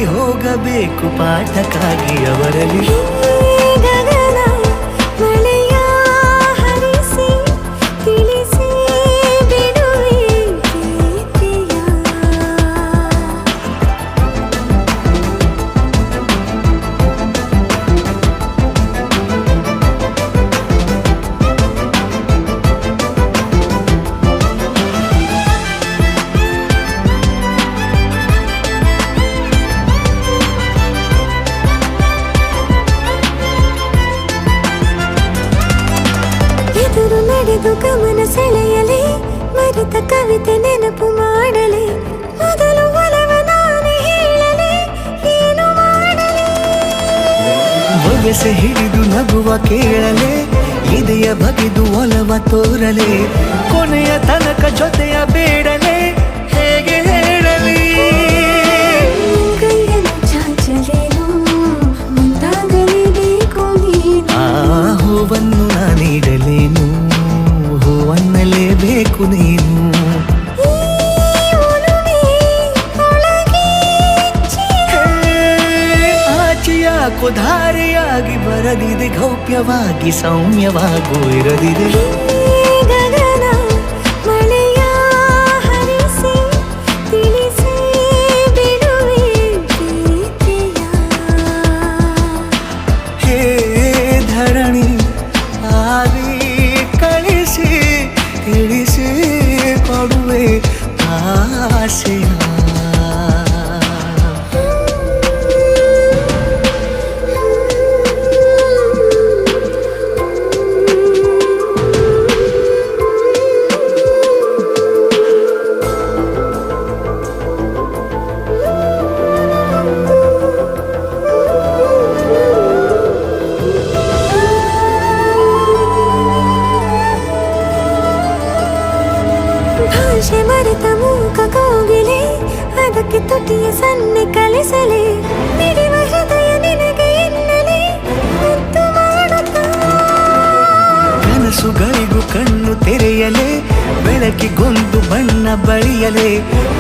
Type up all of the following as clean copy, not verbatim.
ಓಡಿ ಹೋಗಬೇಕು ಪಾಠಕ್ಕಾಗಿ ಅವರಲ್ಲಿ. ಗಮನ ಸೆಳೆಯಲೇ ಮರೆತ ಕವಿತೆ ನೆನಪು ಮಾಡಲೇ ಮೊದಲು ಒಲವ ನಾನೇ ಹೇಳಲೇ ಏನು ಮಾಡಲೇ ಬೊಗಸೆ ಹಿಡಿದು ನಗುವ ಕೇಳಲೇ ಇದೆಯ ಬಗೆದು ಒಲವ ತೋರಲೇ ಕೊನೆಯ ತನಕ ಜೊತೆಯ ಬೇಡಲೇ ಹೇಗೆ ಹೇಳಲಿ ಕೈಯನ್ನು ಚಾಚಲೇನು ಮುಂದಾಗಲೇಬೇಕು ನೀನು ಆ ಹೂವನ್ನು ನಾನೀಡಲೇನು ಹೂವನ್ನಲೇಬೇಕು ನೀನು ಆಚೆಯಾಕೋ ಧಾರೆಯಾಗಿ ಬರದಿದೆ ಗೌಪ್ಯವಾಗಿ ಸೌಮ್ಯವಾಗೂ ಇರದಿದೆ ಗಗನ ಮಳೆಯ ಹರಿಸಿ ತಿಳಿಸಿ ಬಿಡುವೆ ಪ್ರೀತಿಯ ಹೇ ಧರಣಿ ಆದಿ ಕಳಿಸಿ ತಿಳಿಸಿ ಕೊಡುವೆ ಆಸೆಯ ಭಾಷೆ ಮರೆತ ಮೂಕ ಕೋಗಿಲೆ ಅದಕ್ಕೆ ತುಟಿಯ ಸನ್ನೆ ಕಲಿಸಲೇ ಮಿಡಿವ ಹೃದಯ ನಿನಗೆ ಎನ್ನಲೇ ಮುದ್ದು ಮಾಡುತ್ತಾ ಕನಸುಗಳಿಗೂ ಕಣ್ಣು ತೆರೆಯಲೇ ಬೆಳಕಿಗೊಂದು ಬಣ್ಣ ಬಳಿಯಲೇ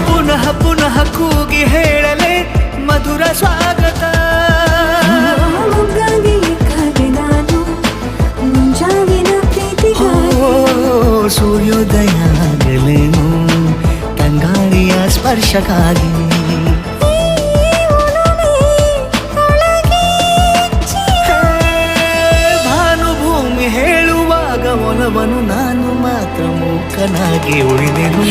ಪುನಃ ಪುನಃ ಕೂಗಿ ಹೇಳಲೇ ಮಧುರ ಸ್ವಾಗತ ಮುಗ್ಗಾಗಿ ಕಾದೆ ನಾನು ಮುಂಜಾವಿನ ಪ್ರೀತಿಗಾಗಿ ಸೂರ್ಯೋದಯ ಆಗಲೇನು ತಂಗಾಳಿಯ ಸ್ಪರ್ಶಕ್ಕಾಗಿ ಭಾನುಭೂಮಿ ಹೇಳುವಾಗ ಒಲವನು ನಾನು ಮಾತ್ರ ಮೂಕನಾಗಿ ಉಳಿದೆನು.